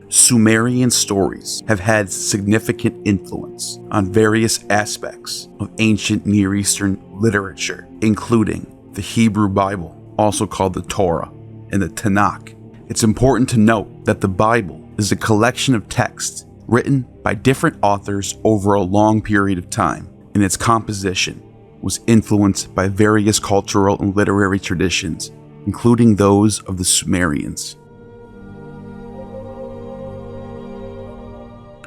Sumerian stories have had significant influence on various aspects of ancient Near Eastern literature, including the Hebrew Bible, also called the Torah, and the Tanakh. It's important to note that the Bible is a collection of texts written by different authors over a long period of time, and its composition was influenced by various cultural and literary traditions, including those of the Sumerians.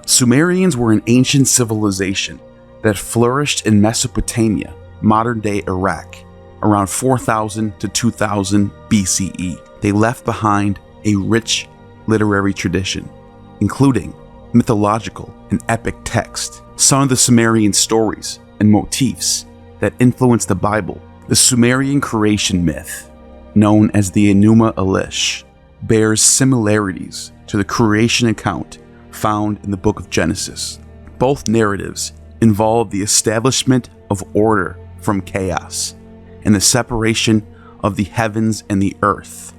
Sumerians were an ancient civilization that flourished in Mesopotamia, modern-day Iraq, around 4000 to 2000 BCE. They left behind a rich literary tradition, including mythological and epic text. Some of the Sumerian stories and motifs that influenced the Bible, the Sumerian creation myth, known as the Enuma Elish, bears similarities to the creation account found in the book of Genesis. Both narratives involve the establishment of order from chaos and the separation of the heavens and the earth.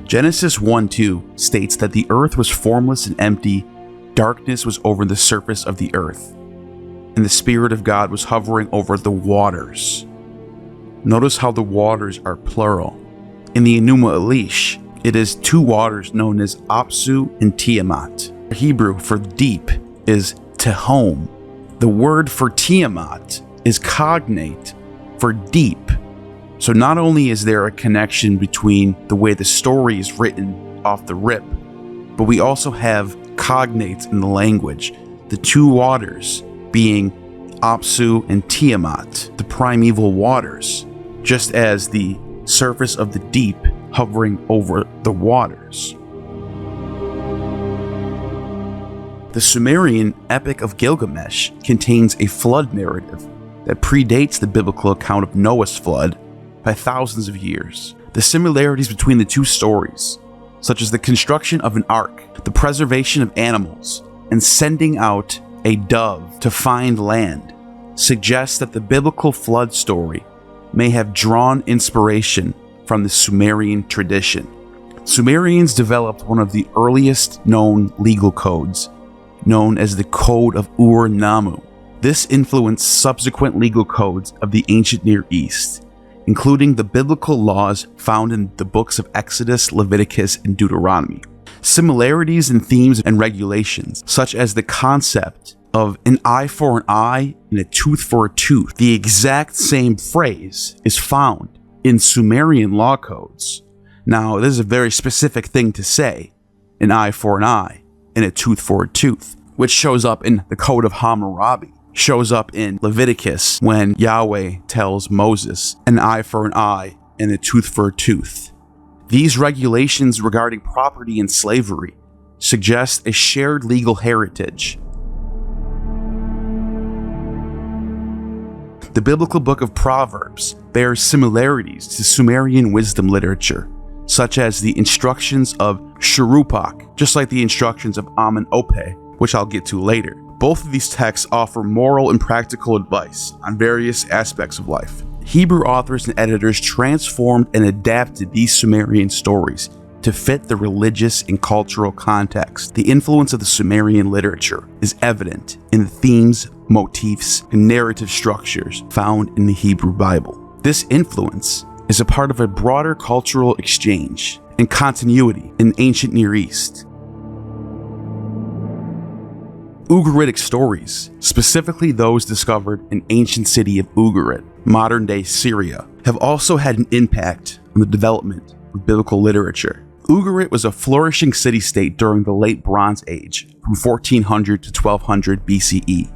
Genesis 1:2 states that the earth was formless and empty, darkness was over the surface of the earth, and the Spirit of God was hovering over the waters. Notice how the waters are plural. In the Enuma Elish, it is two waters known as Apsu and Tiamat. Hebrew for deep is Tehom. The word for Tiamat is cognate for deep. So not only is there a connection between the way the story is written off the rip, but we also have cognates in the language, the two waters being Apsu and Tiamat, the primeval waters, just as the surface of the deep hovering over the waters. The Sumerian Epic of Gilgamesh contains a flood narrative that predates the biblical account of Noah's flood by thousands of years. The similarities between the two stories, such as the construction of an ark, the preservation of animals, and sending out a dove to find land, suggest that the biblical flood story may have drawn inspiration from the Sumerian tradition. Sumerians developed one of the earliest known legal codes, known as the Code of Ur-Nammu. This influenced subsequent legal codes of the ancient Near East, including the biblical laws found in the books of Exodus, Leviticus, and Deuteronomy. Similarities in themes and regulations, such as the concept of an eye for an eye and a tooth for a tooth, the exact same phrase is found in Sumerian law codes. Now, this is a very specific thing to say, an eye for an eye and a tooth for a tooth, which shows up in the Code of Hammurabi, shows up in Leviticus when Yahweh tells Moses, an eye for an eye and a tooth for a tooth. These regulations regarding property and slavery suggest a shared legal heritage. The biblical book of Proverbs bears similarities to Sumerian wisdom literature, such as the instructions of Shuruppak, just like the instructions of Amun-Ope, which I'll get to later. Both of these texts offer moral and practical advice on various aspects of life. Hebrew authors and editors transformed and adapted these Sumerian stories to fit the religious and cultural context. The influence of the Sumerian literature is evident in the themes, motifs, and narrative structures found in the Hebrew Bible. This influence is a part of a broader cultural exchange and continuity in the ancient Near East. Ugaritic stories, specifically those discovered in ancient city of Ugarit, modern-day Syria, have also had an impact on the development of biblical literature. Ugarit was a flourishing city-state during the Late Bronze Age, from 1400 to 1200 BCE,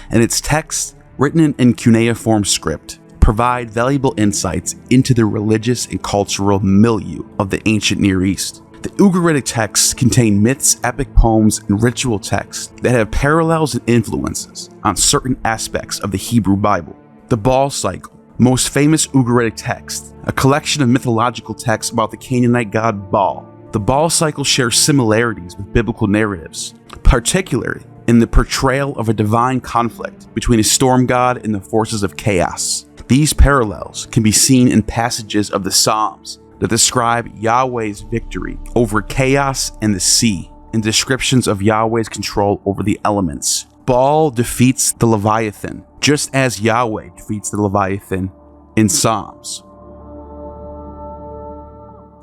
and its texts, written in cuneiform script, provide valuable insights into the religious and cultural milieu of the ancient Near East. The Ugaritic texts contain myths, epic poems, and ritual texts that have parallels and influences on certain aspects of the Hebrew Bible. The Baal cycle, most famous Ugaritic text, a collection of mythological texts about the Canaanite god Baal. The Baal cycle shares similarities with biblical narratives, particularly in the portrayal of a divine conflict between a storm god and the forces of chaos. These parallels can be seen in passages of the Psalms, that describe Yahweh's victory over chaos and the sea, and descriptions of Yahweh's control over the elements. Baal defeats the Leviathan, just as Yahweh defeats the Leviathan in Psalms.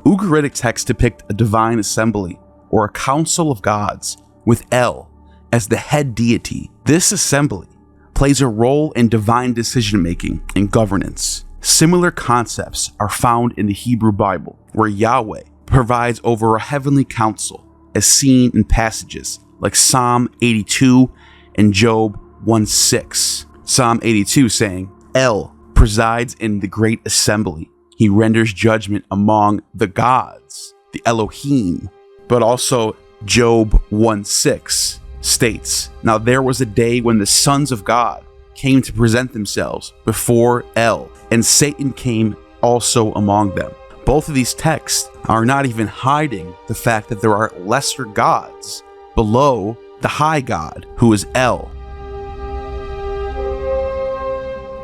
Ugaritic texts depict a divine assembly, or a council of gods, with El as the head deity. This assembly plays a role in divine decision-making and governance. Similar concepts are found in the Hebrew Bible, where Yahweh provides over a heavenly council, as seen in passages like Psalm 82 and Job 1:6. Psalm 82 saying, El presides in the great assembly. He renders judgment among the gods, the Elohim. But also Job 1:6 states, Now there was a day when the sons of God came to present themselves before El, and Satan came also among them. Both of these texts are not even hiding the fact that there are lesser gods below the high God, who is El.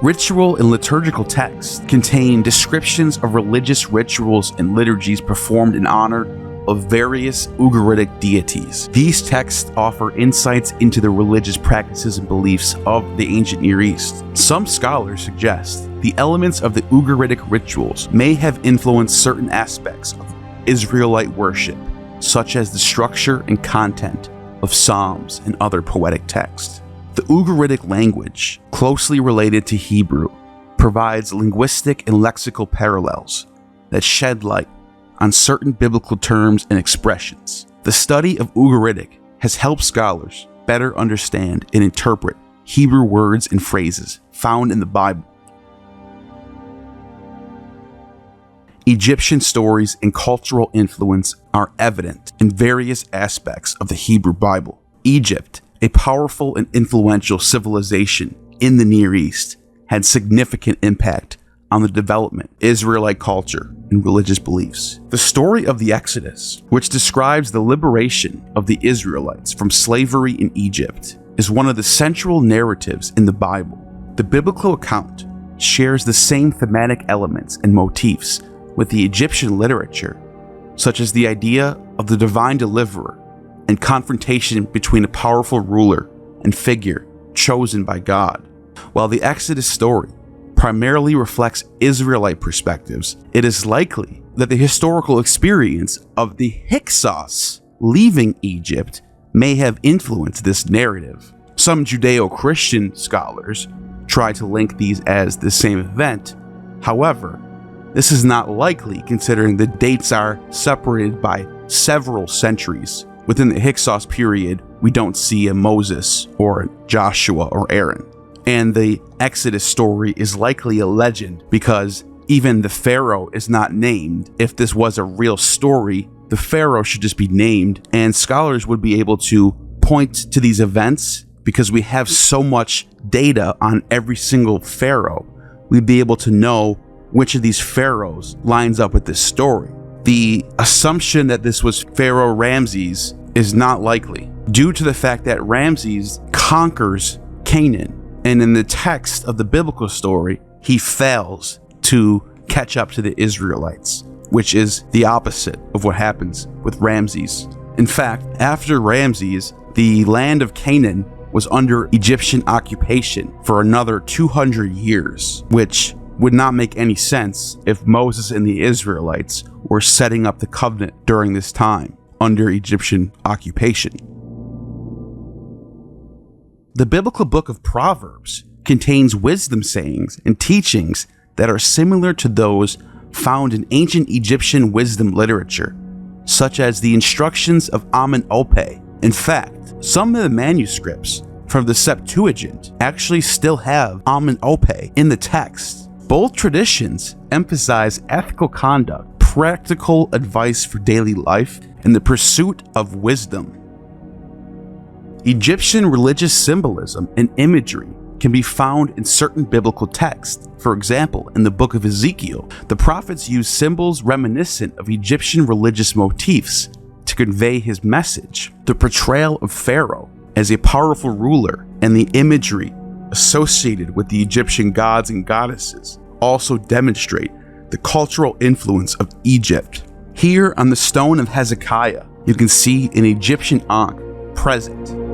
Ritual and liturgical texts contain descriptions of religious rituals and liturgies performed in honor of various Ugaritic deities. These texts offer insights into the religious practices and beliefs of the ancient Near East. Some scholars suggest the elements of the Ugaritic rituals may have influenced certain aspects of Israelite worship, such as the structure and content of Psalms and other poetic texts. The Ugaritic language, closely related to Hebrew, provides linguistic and lexical parallels that shed light on certain biblical terms and expressions. The study of Ugaritic has helped scholars better understand and interpret Hebrew words and phrases found in the Bible. Egyptian stories and cultural influence are evident in various aspects of the Hebrew Bible. Egypt, a powerful and influential civilization in the Near East, had significant impact on the development of Israelite culture and religious beliefs. The story of the Exodus, which describes the liberation of the Israelites from slavery in Egypt, is one of the central narratives in the Bible. The biblical account shares the same thematic elements and motifs with the Egyptian literature, such as the idea of the divine deliverer and confrontation between a powerful ruler and figure chosen by God. While the Exodus story primarily reflects Israelite perspectives, it is likely that the historical experience of the Hyksos leaving Egypt may have influenced this narrative. Some Judeo-Christian scholars try to link these as the same event. However, this is not likely considering the dates are separated by several centuries. Within the Hyksos period, we don't see a Moses or a Joshua or Aaron. And the Exodus story is likely a legend because even the Pharaoh is not named. If this was a real story, the Pharaoh should just be named, and scholars would be able to point to these events because we have so much data on every single Pharaoh. We'd be able to know which of these pharaohs lines up with this story. The assumption that this was Pharaoh Ramses is not likely, due to the fact that Ramses conquers Canaan, and in the text of the biblical story, he fails to catch up to the Israelites, which is the opposite of what happens with Ramses. In fact, after Ramses, the land of Canaan was under Egyptian occupation for another 200 years, which would not make any sense if Moses and the Israelites were setting up the covenant during this time under Egyptian occupation. The biblical book of Proverbs contains wisdom sayings and teachings that are similar to those found in ancient Egyptian wisdom literature, such as the instructions of Amen-Ope. In fact, some of the manuscripts from the Septuagint actually still have Amen-Ope in the text. Both traditions emphasize ethical conduct, practical advice for daily life, and the pursuit of wisdom. Egyptian religious symbolism and imagery can be found in certain biblical texts. For example, in the book of Ezekiel, the prophets use symbols reminiscent of Egyptian religious motifs to convey his message. The portrayal of Pharaoh as a powerful ruler and the imagery associated with the Egyptian gods and goddesses also demonstrate the cultural influence of Egypt. Here on the stone of Hezekiah, you can see an Egyptian ankh present.